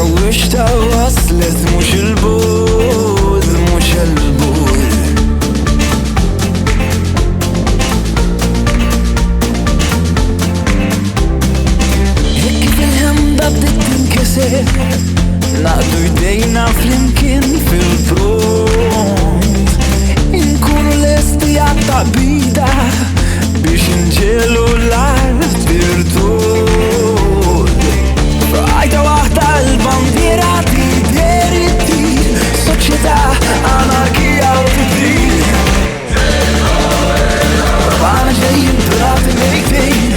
وشتا وصلت مش البود مش البود. هيك في الهمدة بدك تنكسر نقدو ايدينا فليمكن في البرود نكونوا لستي عالتعبيدة بيش نجيلو العرض بردود. Fajta waħda l-bandira tideri t-tir Soċjetà, anarkija u t-tir Urbana ġejjin pirati mejtin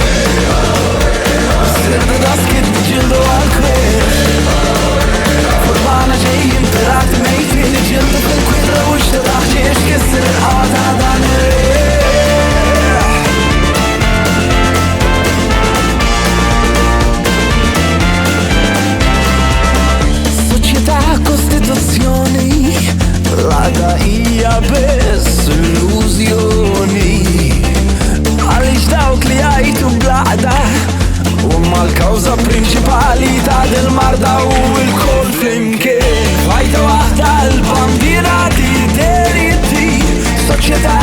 Sirda daskit ġildu għal-kwer Urbana ġejjin pirati mejtin Ġildu fil-kwidra u xtadaħġiex kissir il-ħata dan il-reħ. Kostituzzjoni l-għada hija biss illużjoni għaliex dawk li għajtu bl-għada huma l-kawża prinċipali ta' dil-marda u l-kol flimkien. Fajta waħda l-bandira tideri t-tir Soċjetà,